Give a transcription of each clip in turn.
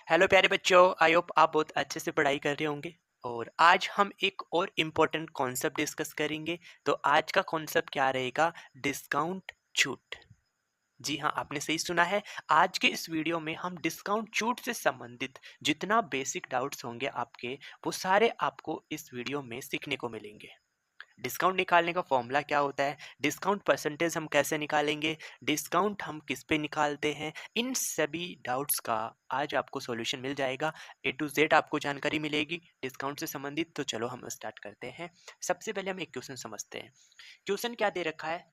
Hello प्यारे बच्चों, I hope आप बहुत अच्छे से पढ़ाई कर रहे होंगे। और आज हम एक और इम्पोर्टेंट कॉन्सेप्ट डिस्कस करेंगे। तो आज का कॉन्सेप्ट क्या रहेगा? डिस्काउंट छूट। जी हाँ, आपने सही सुना है। आज के इस वीडियो में हम डिस्काउंट छूट से संबंधित जितना बेसिक डाउट्स होंगे आपके, वो सारे आपको इस वीडियो में सीखने को मिलेंगे। डिस्काउंट निकालने का फॉर्मूला क्या होता है, डिस्काउंट परसेंटेज हम कैसे निकालेंगे, डिस्काउंट हम किस पे निकालते हैं, इन सभी डाउट्स का आज आपको सॉल्यूशन मिल जाएगा। ए टू जेड आपको जानकारी मिलेगी डिस्काउंट से संबंधित। तो चलो हम स्टार्ट करते हैं। सबसे पहले हम एक क्वेश्चन समझते हैं। क्वेश्चन क्या दे रखा है?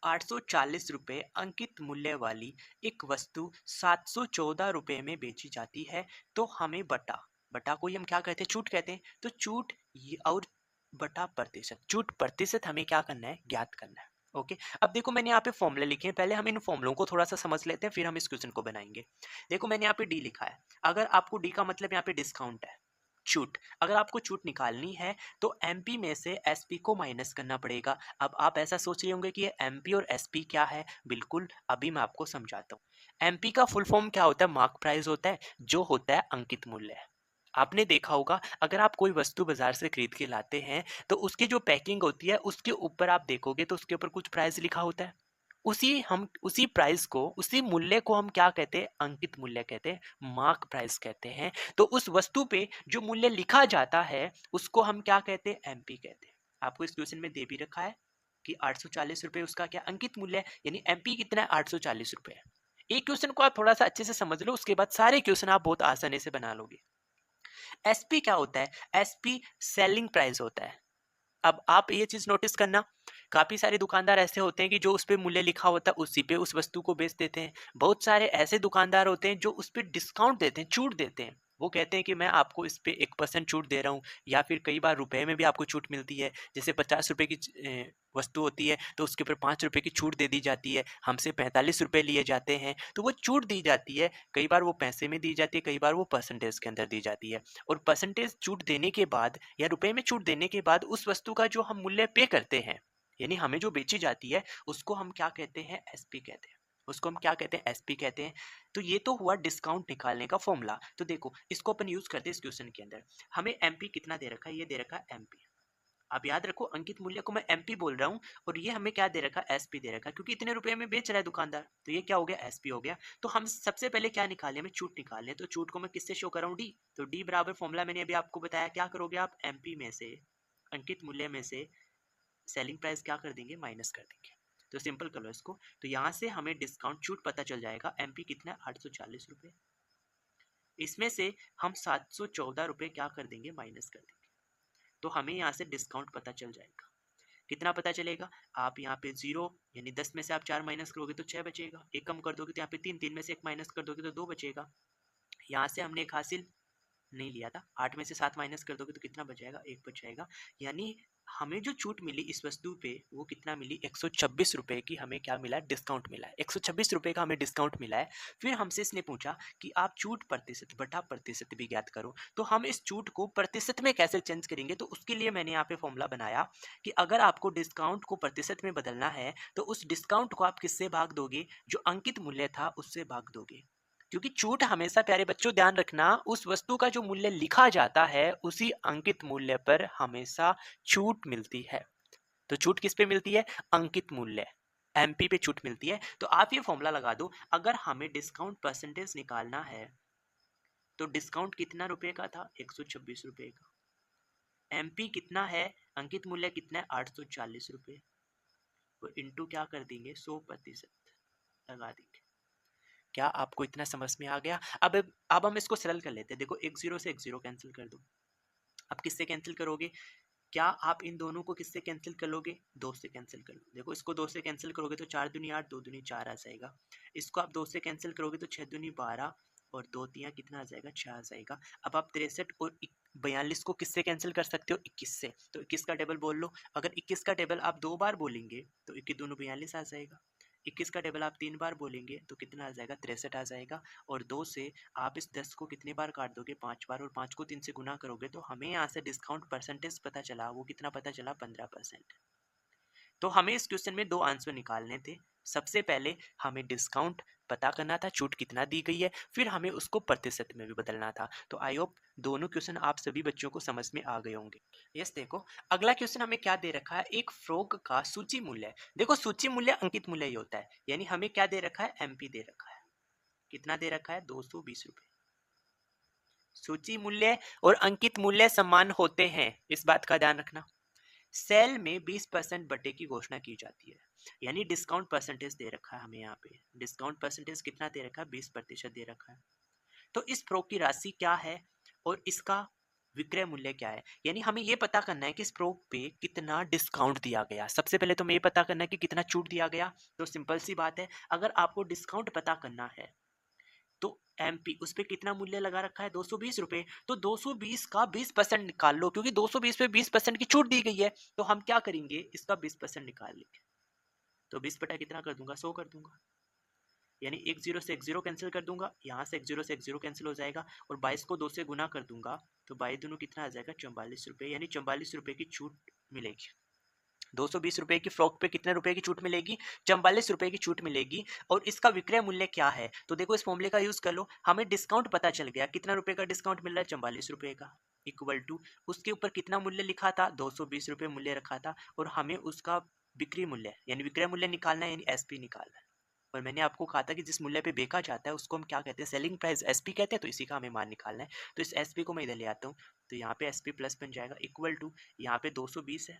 840 रुपये अंकित मूल्य वाली एक वस्तु 714 रुपये में बेची जाती है। तो हमें बटा बटा को ही हम क्या कहते हैं? छूट कहते हैं। तो छूट और बटा प्रतिशत, छूट प्रतिशत हमें क्या करना है? ज्ञात करना है। ओके, अब देखो मैंने यहाँ पे फॉर्मूले लिखे हैं। पहले हम इन फॉर्मूलों को थोड़ा सा समझ लेते हैं, फिर हम इस क्वेश्चन को बनाएंगे। देखो मैंने यहाँ पे डी लिखा है। अगर आपको डी का मतलब यहाँ पे डिस्काउंट है, छूट। अगर आपको छूट निकालनी है तो एमपी में से एसपी को माइनस करना पड़ेगा। अब आप ऐसा सोच रहे होंगे कि ये एमपी और एसपी क्या है? बिल्कुल, अभी मैं आपको समझाता हूँ। एमपी का फुल फॉर्म क्या होता है? मार्क प्राइस होता है, जो होता है अंकित मूल्य। आपने देखा होगा, अगर आप कोई वस्तु बाजार से खरीद के लाते हैं तो उसकी जो पैकिंग होती है उसके ऊपर आप देखोगे तो उसके ऊपर कुछ प्राइस लिखा होता है। उसी प्राइस को, उसी मूल्य को हम क्या कहते हैं? अंकित मूल्य कहते हैं, मार्क प्राइस कहते हैं। तो उस वस्तु पे जो मूल्य लिखा जाता है उसको हम क्या कहते हैं? एमपी कहते हैं। आपको इस क्वेश्चन में दे भी रखा है कि 840 रुपए उसका क्या अंकित मूल्य है, यानी एमपी कितना है? 840 रुपए। एक क्वेश्चन को आप थोड़ा सा अच्छे से समझ लो, उसके बाद सारे क्वेश्चन आप बहुत आसानी से बना लोगे। एसपी क्या होता है? एसपी सेलिंग प्राइस होता है। अब आप ये चीज नोटिस करना, काफी सारे दुकानदार ऐसे होते हैं कि जो उस पे मूल्य लिखा होता है उसी पे उस वस्तु को बेच देते हैं। बहुत सारे ऐसे दुकानदार होते हैं जो उस पे डिस्काउंट देते हैं, छूट देते हैं। वो कहते हैं कि मैं आपको इस पे 1% छूट दे रहा हूँ, या फिर कई बार रुपए में भी आपको छूट मिलती है। जैसे 50 रुपए की वस्तु होती है तो उसके ऊपर 5 रुपए की छूट दे दी जाती है। हमसे 45 रुपए लिए जाते हैं तो वो छूट दी जाती है। कई बार वो पैसे में दी जाती है, कई बार वो परसेंटेज के अंदर दी जाती है। और परसेंटेज छूट देने के बाद या रुपए में छूट देने के बाद उस वस्तु का जो हम मूल्य पे करते हैं, यानी हमें जो बेची जाती है, उसको हम क्या कहते हैं? एसपी कहते हैं। उसको हम क्या कहते हैं? एसपी कहते हैं। तो ये तो हुआ डिस्काउंट निकालने का फॉर्मूला। तो देखो इसको अपन यूज करते हैं इस क्वेश्चन के अंदर। हमें एमपी कितना दे रखा है? ये दे रखा है एमपी। आप याद रखो, अंकित मूल्य को मैं एमपी बोल रहा हूँ और ये हमें क्या दे रखा है? एसपी दे रखा है, क्योंकि इतने रुपए में बेच रहा है दुकानदार। तो ये क्या हो गया? एसपी हो गया। तो हम सबसे पहले क्या निकालें? हमें छूट निकालनी है। तो छूट को मैं किससे शो कर रहा हूँ? डी। तो डी बराबर फॉर्मूला मैंने अभी आपको बताया। क्या करोगे आप? एमपी में से, अंकित मूल्य में से सेलिंग प्राइस क्या कर देंगे? माइनस कर देंगे। तो सिंपल कर लो इसको। तो यहाँ से हमें डिस्काउंट छूट पता चल जाएगा। एमपी कितना है? 840 रुपये। इसमें से हम 714 रुपये क्या कर देंगे? माइनस कर देंगे। तो हमें यहाँ से डिस्काउंट पता चल जाएगा। कितना पता चलेगा? आप यहाँ पे 0, यानी 10 में से आप 4 माइनस करोगे तो 6 बचेगा। एक कम कर दोगे तो यहाँ पे 3, 3 में से एक माइनस कर दोगे तो 2 बचेगा। यहाँ से हमने एक हासिल नहीं लिया था। 8 में से 7 माइनस कर दोगे तो कितना बच जाएगा? 1 बच जाएगा। यानी हमें जो छूट मिली इस वस्तु पे वो कितना मिली? 126 रुपए की हमें क्या मिला है? डिस्काउंट मिला है। 126 रुपए का हमें डिस्काउंट मिला है। फिर हमसे इसने पूछा कि आप छूट प्रतिशत बटा प्रतिशत भी ज्ञात करो। तो हम इस छूट को प्रतिशत में कैसे चेंज करेंगे? तो उसके लिए मैंने यहाँ पे फॉर्मूला बनाया कि अगर आपको डिस्काउंट को प्रतिशत में बदलना है तो उस डिस्काउंट को आप किससे भाग दोगे? जो अंकित मूल्य था उससे भाग दोगे। क्योंकि छूट हमेशा, प्यारे बच्चों ध्यान रखना, उस वस्तु का जो मूल्य लिखा जाता है उसी अंकित मूल्य पर हमेशा छूट मिलती है। तो छूट किस पे मिलती है? अंकित मूल्य, एमपी पे छूट मिलती है। तो आप ये फॉर्मूला लगा दो। अगर हमें डिस्काउंट परसेंटेज निकालना है तो डिस्काउंट कितना रुपए का था? 126 रुपए का। एमपी कितना है? अंकित मूल्य कितना है? 840 रुपए। तो इंटू क्या कर देंगे? 100% लगा देंगे। क्या आपको इतना समझ में आ गया? अब हम इसको सरल कर लेते हैं। देखो, एक जीरो से एक जीरो कैंसिल कर दो। अब किससे कैंसिल करोगे? क्या आप इन दोनों को किससे कैंसिल कर लोगे? 2 से कैंसिल कर लो। देखो, इसको 2 से कैंसिल करोगे तो 4 दूनी 8, 2 दूनी 4 आ जाएगा। इसको आप 2 से कैंसिल करोगे तो 6 दूनी 12 और 2 तिया कितना आ जाएगा? 6 आ जाएगा। अब आप 63 और 42 को किससे कैंसिल कर सकते हो? 21 से। तो 21 का टेबल बोल लो। अगर 21 का टेबल आप 2 बार बोलेंगे तो 21 दूनी 42 आ जाएगा। 21 का टेबल आप 3 बार बोलेंगे तो कितना आ जाएगा? 63 आ जाएगा। और 2 से आप इस 10 को कितने बार काट दोगे? 5 बार। और 5 को 3 से गुना करोगे तो हमें यहाँ से डिस्काउंट परसेंटेज पता चला। वो कितना पता चला? 15%। तो हमें इस क्वेश्चन में दो आंसर निकालने थे। सबसे पहले हमें डिस्काउंट पता करना था, छूट कितना दी गई है, फिर हमें उसको प्रतिशत में भी बदलना था। तो आई होप दोनों क्वेश्चन आप सभी बच्चों को समझ में आ गए होंगे। यस, देखो अगला क्वेश्चन हमें क्या दे रखा है, एक फ्रॉग का सूची मूल्य है। देखो सूची मूल्य अंकित मूल्य ही होता है, यानी हमें क्या दे रखा है, एमपी दे रखा है। कितना दे रखा है, 220 रुपए। सूची मूल्य और अंकित मूल्य समान होते हैं, इस बात का ध्यान रखना। सेल में 20% बटे की घोषणा की जाती है, यानी डिस्काउंट परसेंटेज दे रखा है हमें यहाँ पे। डिस्काउंट परसेंटेज कितना दे रखा है, 20% दे रखा है। तो इस फ्रॉक की राशि क्या है और इसका विक्रय मूल्य क्या है, यानी हमें ये पता करना है कि इस फ्रॉक पे कितना डिस्काउंट दिया गया। सबसे पहले तो हमें ये पता करना है कि कितना छूट दिया गया। तो सिंपल सी बात है, अगर आपको डिस्काउंट पता करना है तो एमपी उस पे कितना मूल्य लगा रखा है, 220 रुपए। तो 220 का 20% निकाल लो, क्योंकि 220 पे 20% की छूट दी गई है। तो हम क्या करेंगे, इसका 20% निकाल लेंगे। तो 20 बटा कितना कर दूंगा, 100 कर दूंगा, यानी एक जीरो से एक जीरो कैंसिल कर दूंगा, यहाँ से एक जीरो कैंसिल हो जाएगा, और 22 को 2 से गुना कर दूंगा, तो 22 दोनों कितना आ जाएगा, 44 रुपए, यानी 44 रुपए की छूट मिलेगी। 220 रुपए की फ्रॉक पे कितने रुपए की छूट मिलेगी, 44 रुपए की छूट मिलेगी। और इसका विक्रय मूल्य क्या है, तो देखो इस फॉर्मूले का यूज कर लो, हमें डिस्काउंट पता चल गया, कितना रुपए का डिस्काउंट मिल रहा है, 44 रुपए का, इक्वल टू उसके ऊपर कितना मूल्य लिखा था, 220 रुपए मूल्य रखा था, और हमें उसका बिक्री मूल्य यानी विक्रय मूल्य निकालना है, यानी एसपी निकालना है। और मैंने आपको कहा था कि जिस मूल्य पे बेचा जाता है उसको हम क्या कहते हैं, सेलिंग प्राइस, एसपी कहते हैं। तो इसी का हमें मान निकालना है। तो इस एसपी को मैं इधर ले आता हूँ, तो यहाँ पे एसपी प्लस बन जाएगा, इक्वल टू यहाँ पे 220 है,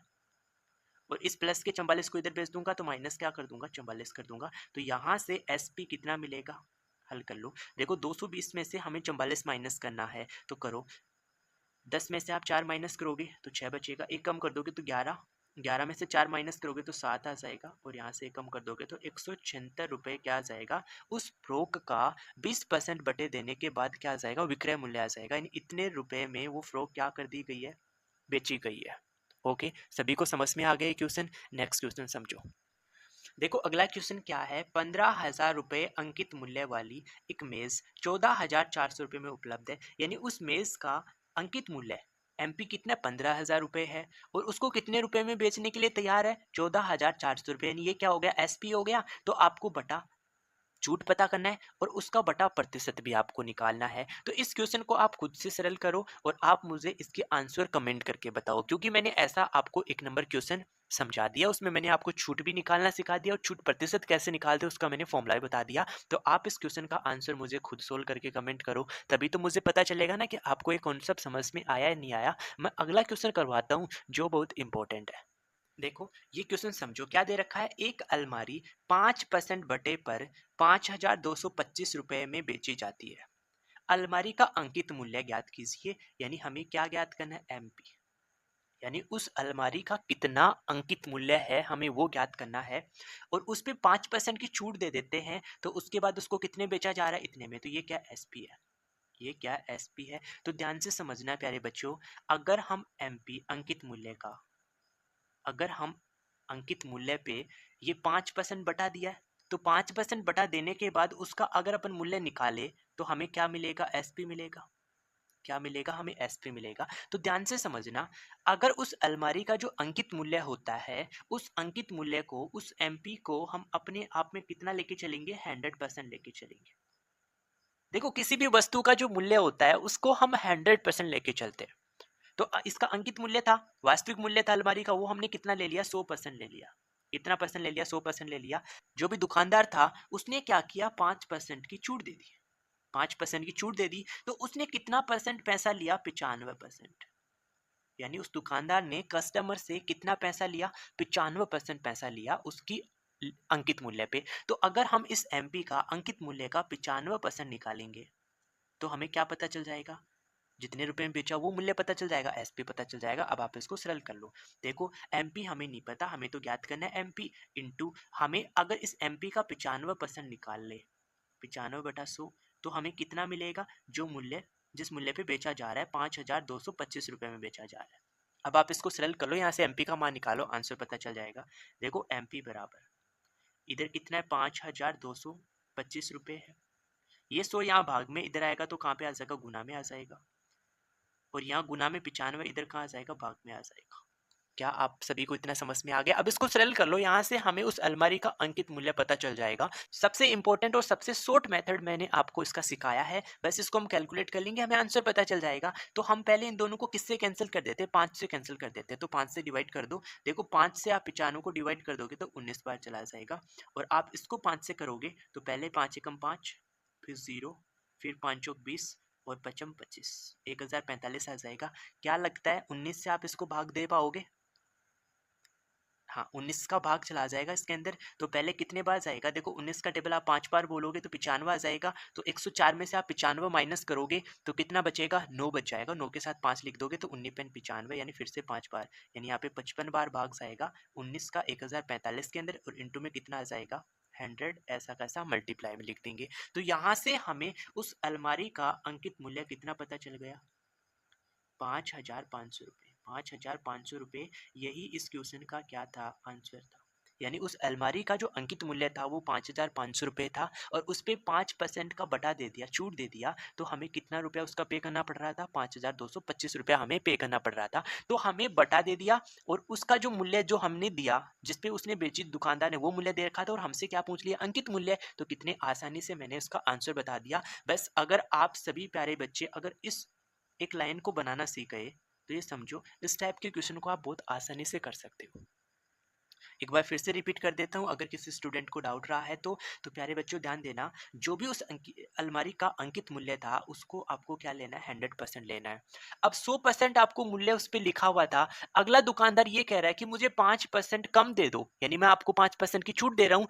और इस प्लस के 44 को इधर भेज दूंगा, तो माइनस क्या कर दूंगा, 44 कर दूंगा। तो यहाँ से एसपी कितना मिलेगा, हल कर लो। देखो 220 में से हमें 44 माइनस करना है, तो करो। 10 में से आप 4 माइनस करोगे तो 6 बचेगा, एक कम कर दोगे तो 11, 11 में से 4 माइनस करोगे तो 7 आ जाएगा, और यहाँ से एक कम कर दोगे तो 176 रुपये क्या आ जाएगा, उस फ्रॉक का 20% बटे देने के बाद क्या आ जाएगा, विक्रय मूल्य आ जाएगा। यानी इतने रुपए में वो फ्रॉक क्या कर दी गई है, बेची गई है। ओके, सभी को समझ में आ गए क्वेश्चन। नेक्स्ट क्वेश्चन समझो। देखो अगला क्वेश्चन क्या है, 15,000 रुपये अंकित मूल्य वाली एक मेज 14,400 रुपये में उपलब्ध है, यानी उस मेज का अंकित मूल्य एमपी कितना, 15,000 रुपये है, और उसको कितने रुपए में बेचने के लिए तैयार है, 14,400 रुपये, यानी ये क्या हो गया, एसपी हो गया। तो आपको बटा छूट पता करना है, और उसका बटा प्रतिशत भी आपको निकालना है। तो इस क्वेश्चन को आप खुद से सरल करो, और आप मुझे इसके आंसर कमेंट करके बताओ, क्योंकि मैंने ऐसा आपको एक नंबर क्वेश्चन समझा दिया, उसमें मैंने आपको छूट भी निकालना सिखा दिया, और छूट प्रतिशत कैसे निकालते हैं उसका मैंने फॉर्मूला भी बता दिया। तो आप इस क्वेश्चन का आंसर मुझे खुद सोल्व करके कमेंट करो, तभी तो मुझे पता चलेगा ना कि आपको ये कॉन्सेप्ट समझ में आया या नहीं आया। मैं अगला क्वेश्चन करवाता हूँ जो बहुत इंपॉर्टेंट है। देखो ये क्वेश्चन समझो, क्या दे रखा है, एक अलमारी 5% बटे पर 5,225 रुपए में बेची जाती है। अलमारी का अंकित मूल्य ज्ञात कीजिए, यानी हमें क्या ज्ञात करना है, एमपी, यानी उस अलमारी का कितना अंकित मूल्य है हमें वो ज्ञात करना है। और उस पे 5% की छूट दे देते हैं, तो उसके बाद उसको कितने बेचा जा रहा है, इतने में। तो ये क्या एसपी है, ये क्या एसपी है। तो ध्यान से समझना प्यारे बच्चों, अगर हम एमपी अंकित मूल्य का, अगर हम अंकित मूल्य पे ये 5% बटा दिया है, तो 5% बटा देने के बाद उसका अगर अपन मूल्य निकाले तो हमें क्या मिलेगा, एसपी मिलेगा। क्या मिलेगा, हमें एसपी मिलेगा। तो ध्यान से समझना, अगर उस अलमारी का जो अंकित मूल्य होता है, उस अंकित मूल्य को, उस एमपी को हम अपने आप में कितना लेके चलेंगे, 100% लेके चलेंगे। देखो किसी भी वस्तु का जो मूल्य होता है उसको हम 100% लेके चलते हैं। तो इसका अंकित मूल्य था, वास्तविक मूल्य था अलमारी का, वो हमने कितना ले लिया, 100% ले लिया। कितना परसेंट ले लिया, 100% ले लिया। जो भी दुकानदार था उसने क्या किया, 5% की छूट दे दी, 5% की छूट दे दी। तो उसने कितना परसेंट पैसा लिया, 95%। यानी उस दुकानदार ने कस्टमर से कितना पैसा लिया, 95% पैसा लिया उसकी अंकित मूल्य पे। तो अगर हम इस एमपी का अंकित मूल्य का 95% निकालेंगे तो हमें क्या पता चल जाएगा, जितने रुपए में बेचा वो मूल्य पता चल जाएगा, एसपी पता चल जाएगा। अब आप इसको सरल कर लो। देखो एमपी हमें नहीं पता, हमें तो ज्ञात करना है एमपी इंटू, हमें अगर इस एमपी का 95% निकाल ले, 95/100, तो हमें कितना मिलेगा, जो मूल्य, जिस मूल्य पे बेचा जा रहा है, 5,225 रुपये में बेचा जा रहा है। अब आप इसको सरल कर लो, यहाँ से एमपी का मान निकालो, आंसर पता चल जाएगा। देखो एमपी बराबर इधर कितना है, 5,225 रुपये है। ये 100 यहाँ भाग में इधर आएगा तो कहाँ पे आ जाएगा, गुना में आ जाएगा। और यहाँ गुना में 95 इधर कहाँ आ जाएगा, भाग में आ जाएगा। क्या आप सभी को इतना समझ में आ गया? अब इसको सरल कर लो, यहाँ से हमें उस अलमारी का अंकित मूल्य पता चल जाएगा। सबसे इम्पोर्टेंट और सबसे शॉर्ट मेथड मैंने आपको इसका सिखाया है, बस इसको हम कैलकुलेट कर लेंगे, हमें आंसर पता चल जाएगा। तो हम पहले इन दोनों को किससे कैंसिल कर देते हैं? 5 से कैंसिल कर देते हैं, तो 5 से डिवाइड कर दो। देखो 5 से आप 95 को डिवाइड कर दोगे तो 19 बार चला जाएगा, और आप इसको 5 से करोगे तो पहले 5 एकम 5, फिर 0, फिर 5 चौक 20 और पचम 25, 1045 आ जाएगा। क्या लगता है 19 से आप इसको भाग दे पाओगे? हाँ, 19 का भाग चला जाएगा इसके अंदर, तो पहले कितने बार जाएगा? देखो 19 का टेबल आप 5 बार बोलोगे तो 95 आ जाएगा, तो 104 में से आप 95 माइनस करोगे तो कितना बचेगा? 9 बच जाएगा। 9 के साथ 5 लिख दोगे तो 19×95 यानी फिर से 5 बार, यानी यहाँ पे 55 बार भाग जाएगा 19 का 1045 के अंदर, और इंटू में कितना आ जाएगा? 100, ऐसा कैसा मल्टीप्लाई में लिख देंगे। तो यहाँ से हमें उस अलमारी का अंकित मूल्य कितना पता चल गया? 5,500 रुपये। 5,500 रुपये, यही इस क्वेश्चन का क्या था? आंसर था। यानी उस अलमारी का जो अंकित मूल्य था वो 5,500 रुपये था, और उस पे 5% का बटा दे दिया, छूट दे दिया, तो हमें कितना रुपया उसका पे करना पड़ रहा था? 5,225 रुपया हमें पे करना पड़ रहा था। तो हमें बटा दे दिया, और उसका जो मूल्य जो हमने दिया, जिसपे उसने बेची दुकानदार ने, वो मूल्य दे रखा था, और हमसे क्या पूछ लिया? अंकित मूल्य। तो कितने आसानी से मैंने उसका आंसर बता दिया। बस अगर आप सभी प्यारे बच्चे अगर इस एक लाइन को बनाना सीख गए तो ये समझो इस टाइप के क्वेश्चन को आप बहुत आसानी से कर सकते हो। एक बार फिर से रिपीट कर देता हूँ, अगर किसी स्टूडेंट को डाउट रहा है तो प्यारे बच्चों ध्यान देना, जो भी उस अलमारी का अंकित मूल्य था उसको आपको क्या लेना है? 100% लेना है। अब 100% आपको मूल्य उस पर लिखा हुआ था, अगला दुकानदार ये कह रहा है कि मुझे 5% कम दे दो, यानी मैं आपको 5% की छूट दे रहा हूँ,